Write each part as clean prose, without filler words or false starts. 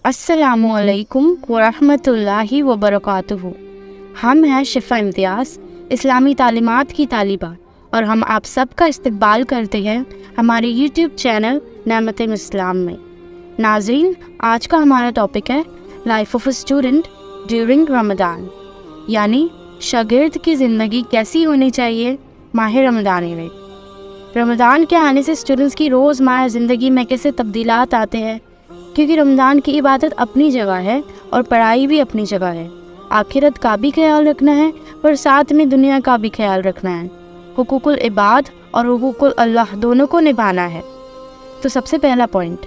अस्सलामु अलैकुम वरहमतुल्लाहि वबरकातुहू। हम हैं शिफा इम्तियाज़, इस्लामी तालीमात की तालिबा, और हम आप सब का इस्तकबाल करते हैं हमारे यूट्यूब चैनल नेमत-ए-इस्लाम में। नाज़रीन, आज का हमारा टॉपिक है life of a student during Ramzan, यानी शागिर्द की ज़िंदगी कैसी होनी चाहिए माह रमज़ान में। रमज़ान के आने से स्टूडेंट्स की रोज़मर्रा ज़िंदगी में कैसे तब्दीलात आते हैं, क्योंकि रमज़ान की इबादत अपनी जगह है और पढ़ाई भी अपनी जगह है। आखिरत का भी ख्याल रखना है और साथ में दुनिया का भी ख्याल रखना है। हुकूकुल इबाद और हुकूकुल अल्लाह दोनों को निभाना है। तो सबसे पहला पॉइंट,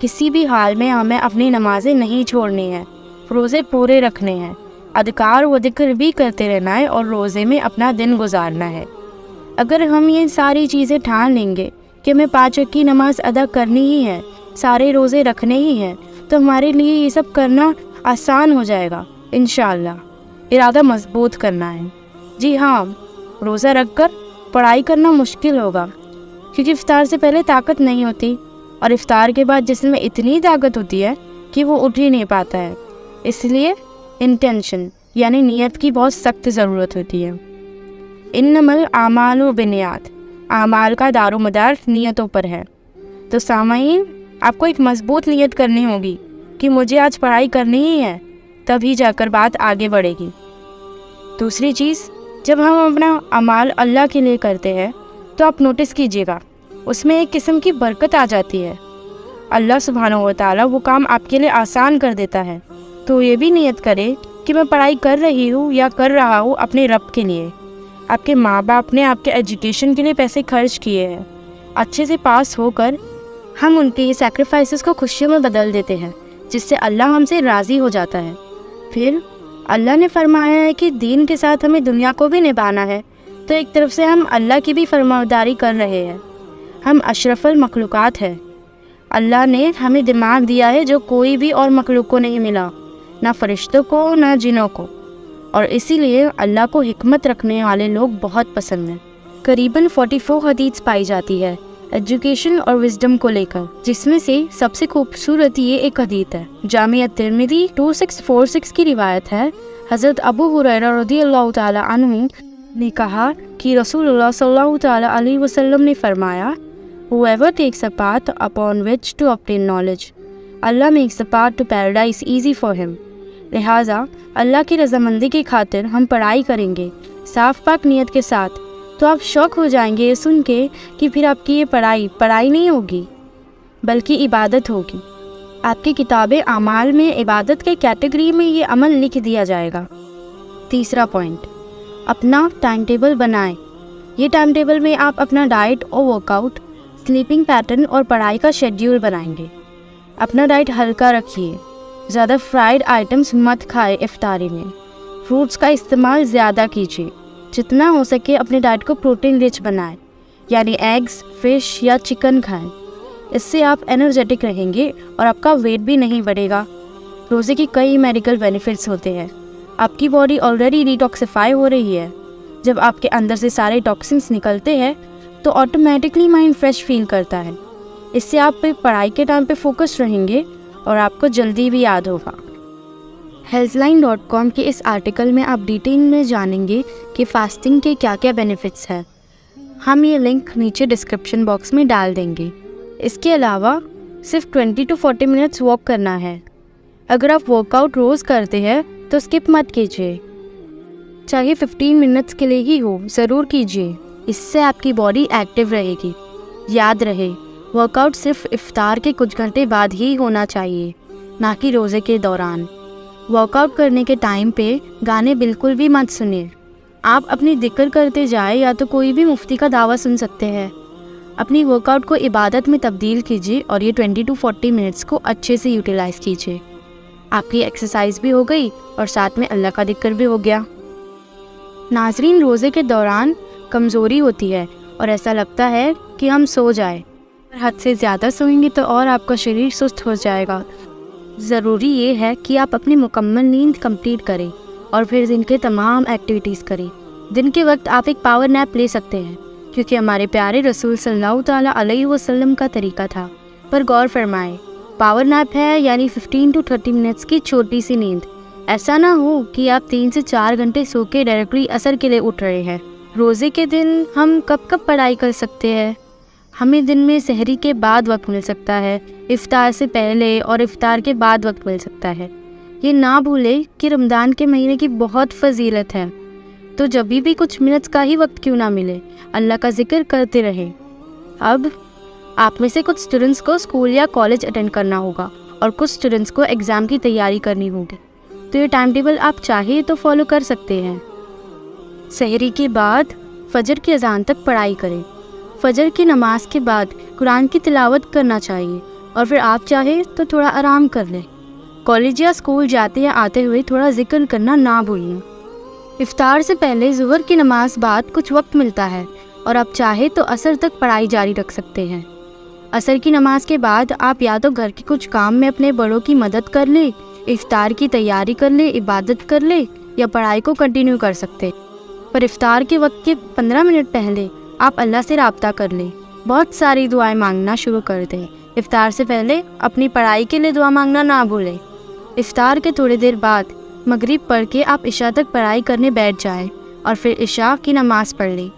किसी भी हाल में हमें अपनी नमाज़ें नहीं छोड़नी है, रोज़े पूरे रखने हैं, अदकार व जिक्र भी करते रहना है और रोज़े में अपना दिन गुजारना है। अगर हम ये सारी चीज़ें ठान लेंगे कि हमें 5 वक्त की नमाज़ अदा करनी ही है, सारे रोज़े रखने ही हैं, तो हमारे लिए ये सब करना आसान हो जाएगा इंशाअल्लाह। इरादा मजबूत करना है। जी हाँ, रोज़ा रख कर पढ़ाई करना मुश्किल होगा, क्योंकि इफ्तार से पहले ताकत नहीं होती और इफ्तार के बाद जिस्म में इतनी ताकत होती है कि वो उठ ही नहीं पाता है। इसलिए इंटेंशन यानी नीयत की बहुत सख्त ज़रूरत होती है। इन्नमल आमालु बिन्नियात, आमाल का दारोमदार नीयतों पर है। तो सामाईन, आपको एक मजबूत नीयत करनी होगी कि मुझे आज पढ़ाई करनी ही है, तभी जाकर बात आगे बढ़ेगी। दूसरी चीज़, जब हम अपना अमाल अल्लाह के लिए करते हैं तो आप नोटिस कीजिएगा, उसमें एक किस्म की बरकत आ जाती है। अल्लाह सुब्हानहू व तआला वो काम आपके लिए आसान कर देता है। तो ये भी नीयत करें कि मैं पढ़ाई कर रही हूँ या कर रहा हूँ अपने रब के लिए। आपके माँ बाप ने आपके एजुकेशन के लिए पैसे खर्च किए हैं, अच्छे से पास होकर हम उनके ये सैक्रिफाइसेस को खुशियों में बदल देते हैं, जिससे अल्लाह हमसे राज़ी हो जाता है। फिर अल्लाह ने फरमाया है कि दीन के साथ हमें दुनिया को भी निभाना है, तो एक तरफ से हम अल्लाह की भी फरमाबरदारी कर रहे हैं। हम अशरफुल मखलूक़ात हैं। अल्लाह ने हमें दिमाग दिया है जो कोई भी और मखलूक को नहीं मिला, ना फरिश्तों को ना जिनों को, और इसीलिए अल्लाह को हिकमत रखने वाले लोग बहुत पसंद हैं। करीबन 44 हदीस पाई जाती है एजुकेशन और विजडम को लेकर, जिसमें से सबसे खूबसूरत ये एक हदीस है। जामिया तिर्मिज़ी 2646 की रिवायत है। हज़रत अबू हुरैरा रज़ियल्लाहु ताला अन्हु ने कहा कि रसूलुल्लाह सल्लल्लाहु ताला अलैहि वसल्लम ने फरमाया, Whoever takes a path upon which to obtain knowledge, Allah makes the path to paradise easy for him. लिहाजा अल्लाह की रज़ामंदी की खातिर हम पढ़ाई करेंगे साफ पाक नियत के साथ, तो आप शौक हो जाएंगे ये सुन के कि फिर आपकी ये पढ़ाई नहीं होगी बल्कि इबादत होगी। आपकी किताब आमाल में इबादत के कैटेगरी में ये अमल लिख दिया जाएगा। तीसरा पॉइंट, अपना टाइम टेबल बनाएं। ये टाइम टेबल में आप अपना डाइट और वर्कआउट, स्लीपिंग पैटर्न और पढ़ाई का शेड्यूल बनाएंगे। अपना डाइट हल्का रखिए, ज़्यादा फ्राइड आइटम्स मत खाएं इफ्तारी में। फ्रूट्स का इस्तेमाल ज़्यादा कीजिए। जितना हो सके अपने डाइट को प्रोटीन रिच बनाएं, यानी एग्स, फिश या चिकन खाएं। इससे आप एनर्जेटिक रहेंगे और आपका वेट भी नहीं बढ़ेगा। रोज़े की कई मेडिकल बेनिफिट्स होते हैं। आपकी बॉडी ऑलरेडी डिटॉक्सिफाई हो रही है। जब आपके अंदर से सारे टॉक्सिन्स निकलते हैं तो ऑटोमेटिकली माइंड फ्रेश फील करता है। इससे आप पढ़ाई के टाइम पे फोकस रहेंगे और आपको जल्दी भी याद होगा। healthline.com के इस आर्टिकल में आप डिटेल में जानेंगे कि फास्टिंग के क्या क्या बेनिफिट्स हैं। हम ये लिंक नीचे डिस्क्रिप्शन बॉक्स में डाल देंगे। इसके अलावा सिर्फ 20 to 40 मिनट्स वॉक करना है। अगर आप वर्कआउट रोज़ करते हैं तो स्किप मत कीजिए, चाहे 15 मिनट्स के लिए ही हो, ज़रूर कीजिए। इससे आपकी बॉडी एक्टिव रहेगी। याद रहे, वर्कआउट सिर्फ इफ्तार के कुछ घंटे बाद ही होना चाहिए, ना कि रोज़े के दौरान। वर्कआउट करने के टाइम पे गाने बिल्कुल भी मत सुनिए। आप अपनी जिक्र करते जाए या तो कोई भी मुफ्ती का दावा सुन सकते हैं। अपनी वर्कआउट को इबादत में तब्दील कीजिए और ये 20 to 40 मिनट्स को अच्छे से यूटिलाइज़ कीजिए। आपकी एक्सरसाइज भी हो गई और साथ में अल्लाह का जिक्र भी हो गया। नाज़रीन, रोज़े के दौरान कमज़ोरी होती है और ऐसा लगता है कि हम सो जाए, पर हद से ज़्यादा सोएंगे तो और आपका शरीर सुस्त हो जाएगा। ज़रूरी ये है कि आप अपनी मुकम्मल नींद कंप्लीट करें और फिर दिन के तमाम एक्टिविटीज़ करें। दिन के वक्त आप एक पावर नैप ले सकते हैं, क्योंकि हमारे प्यारे रसूल सल्लल्लाहु ताला अलैहि वसल्लम का तरीका था। पर गौर फरमाएं, پاور نیپ ہے یعنی 15 to 30 منٹس کی چھوٹی سی نیند. ایسا نہ ہو کہ آپ 3 سے 4 گھنٹے سو کے ڈائریکٹلی عصر کے لیے اٹھ رہے ہیں. روزے کے دن ہم کب کب پڑھائی کر سکتے ہیں؟ ہمیں دن میں سحری کے بعد وقت مل سکتا ہے, افطار سے پہلے اور افطار کے بعد وقت مل سکتا ہے. یہ نہ بھولیں کہ رمضان کے مہینے کی بہت فضیلت ہے, تو جبھی بھی کچھ منٹس کا ہی وقت کیوں نہ ملے اللہ کا ذکر کرتے رہیں. اب آپ میں سے کچھ اسٹوڈنٹس کو اسکول یا کالج اٹینڈ کرنا ہوگا اور کچھ اسٹوڈنٹس کو ایگزام کی تیاری کرنی ہوگی, تو یہ ٹائم ٹیبل آپ چاہیے تو فالو کر سکتے ہیں. سحری کے بعد فجر کی اذان تک پڑھائی کریں. فجر کی نماز کے بعد قرآن کی تلاوت کرنا چاہیے اور پھر آپ چاہیں تو تھوڑا آرام کر لیں. کالج یا اسکول جاتے یا آتے ہوئے تھوڑا ذکر کرنا نہ بھولیں. افطار سے پہلے ظہر کی نماز بعد کچھ وقت ملتا ہے اور آپ چاہے تو عصر تک پڑھائی جاری رکھ سکتے ہیں. عصر کی نماز کے بعد آپ یا تو گھر کے کچھ کام میں اپنے بڑوں کی مدد کر لیں, افطار کی تیاری کر لیں, عبادت کر لیں یا پڑھائی کو کنٹینیو کر سکتے. پر افطار کے وقت کے 15 منٹ پہلے آپ اللہ سے رابطہ کر لیں. بہت ساری دعائیں مانگنا شروع کر دیں. افطار سے پہلے اپنی پڑھائی کے لیے دعا مانگنا نہ بھولیں. افطار کے تھوڑی دیر بعد مغرب پڑھ کے آپ عشاء تک پڑھائی کرنے بیٹھ جائیں اور پھر عشاء کی نماز پڑھ لیں.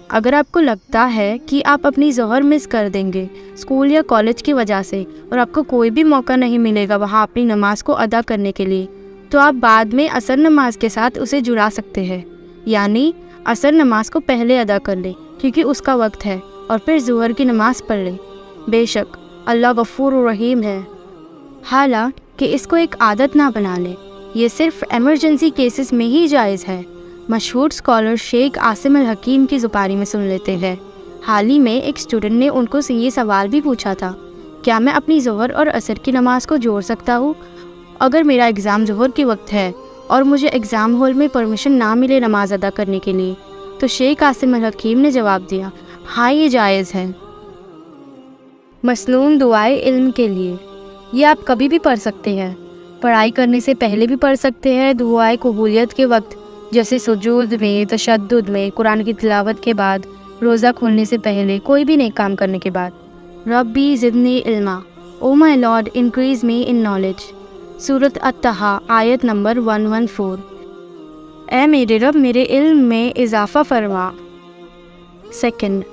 اگر آپ کو لگتا ہے کہ آپ اپنی ظہر مس کر دیں گے اسکول یا کالج کی وجہ سے اور آپ کو کوئی بھی موقع نہیں ملے گا وہاں اپنی نماز کو ادا کرنے کے لیے, تو آپ بعد میں عصر نماز کے ساتھ اسے جڑا سکتے ہیں. یعنی عصر نماز کو پہلے ادا کر لیں کیونکہ اس کا وقت ہے, اور پھر ظہر کی نماز پڑھ لیں. بے شک اللہ غفور و رحیم ہے. حالانکہ اس کو ایک عادت نہ بنا لیں, یہ صرف ایمرجنسی کیسز میں ہی جائز ہے. مشہور اسکالر شیخ عاصم الحکیم کی زبانی میں سن لیتے ہیں. حال ہی میں ایک اسٹوڈنٹ نے ان کو یہ سوال بھی پوچھا تھا, کیا میں اپنی ظہر اور عصر کی نماز کو جوڑ سکتا ہوں اگر میرا ایگزام ظہر کے وقت ہے اور مجھے ایگزام ہال میں پرمیشن نہ ملے نماز ادا کرنے کے لیے؟ تو شیخ عاصم الحکیم نے جواب دیا, ہاں یہ جائز ہے. مسنون دعائیں علم کے لیے, یہ آپ کبھی بھی پڑھ سکتے ہیں. پڑھائی کرنے سے پہلے بھی پڑھ سکتے ہیں. دعائیں قبولیت کے وقت جیسے سجود میں, تشدد میں, قرآن کی تلاوت کے بعد, روزہ کھولنے سے پہلے, کوئی بھی نیک کام کرنے کے بعد. ربی زدنی علما, O my Lord increase me in knowledge. سورۃ الطہا آیت نمبر 114. اے میرے رب میرے علم میں اضافہ فرما. سیکنڈ,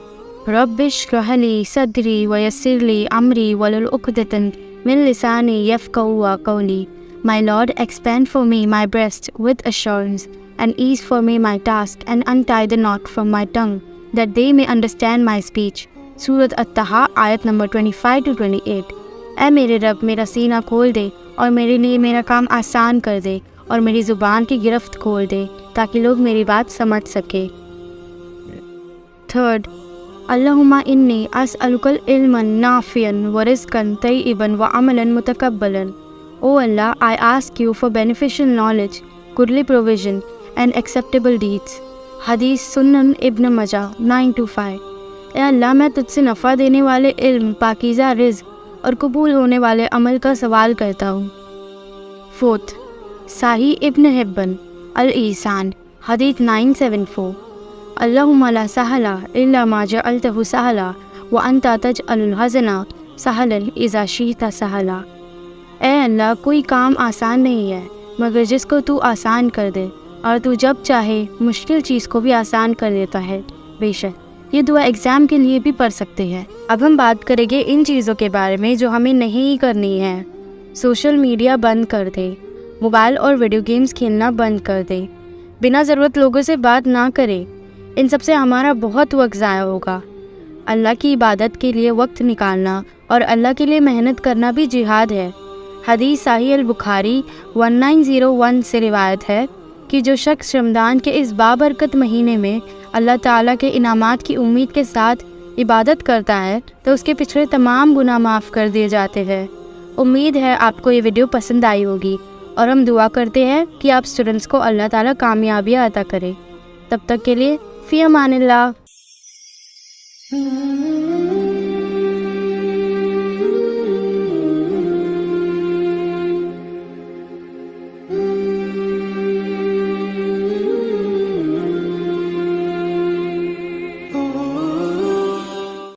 رب اشرح لی صدری ویسر لی امری واحلل عقدۃ من لسانی یفقہوا قولی. My Lord, expand for me my breast with assurance, and ease for me my task, and untie the knot from my tongue, that they may understand my speech. سورۃ الطہا آیت نمبر 25 to 28. اے میرے رب میرا سینہ کھول دے اور میرے لیے میرا کام آسان کر دے اور میری زبان کی گرفت کھول دے تاکہ لوگ میری بات سمجھ سکے. تھرڈ, اللہم انی اسألک علما نافعا ورزقا طیبا وعملا متقبلا. O Allah, I ask you for beneficial knowledge, goodly provision, and acceptable deeds. حدیث سنن ابن ماجہ 925. اے اللہ میں تجھ سے نفع دینے والے علم, پاکیزہ رزق اور قبول ہونے والے عمل کا سوال کرتا ہوں. فورتھ, صحیح ابن حبن الایسان حدیث 974. اللہم لا سہل الا ما جعلتہ سہلا وانت تجعل الحزن سہلا اذا شئت سہلا. اے اللہ کوئی کام آسان نہیں ہے مگر جس کو تو آسان کر دے, اور تو جب چاہے مشکل چیز کو بھی آسان کر دیتا ہے. بے شک یہ دعا ایگزام کے لیے بھی پڑھ سکتے ہیں. اب ہم بات کریں گے ان چیزوں کے بارے میں جو ہمیں نہیں کرنی ہے. سوشل میڈیا بند کر دے, موبائل اور ویڈیو گیمز کھیلنا بند کر دے, بنا ضرورت لوگوں سے بات نہ کرے. ان سب سے ہمارا بہت وقت ضائع ہوگا. اللہ کی عبادت کے لیے وقت نکالنا اور اللہ کے لیے محنت کرنا بھی جہاد ہے. حدیث صحیح البخاری 1901 سے روایت ہے کہ جو شخص رمضان کے اس بابرکت مہینے میں اللہ تعالیٰ کے انعامات کی امید کے ساتھ عبادت کرتا ہے تو اس کے پچھلے تمام گناہ معاف کر دیے جاتے ہیں. امید ہے آپ کو یہ ویڈیو پسند آئی ہوگی, اور ہم دعا کرتے ہیں کہ آپ اسٹوڈنٹس کو اللہ تعالیٰ کامیابیاں عطا کرے. تب تک کے لیے فی امان اللہ.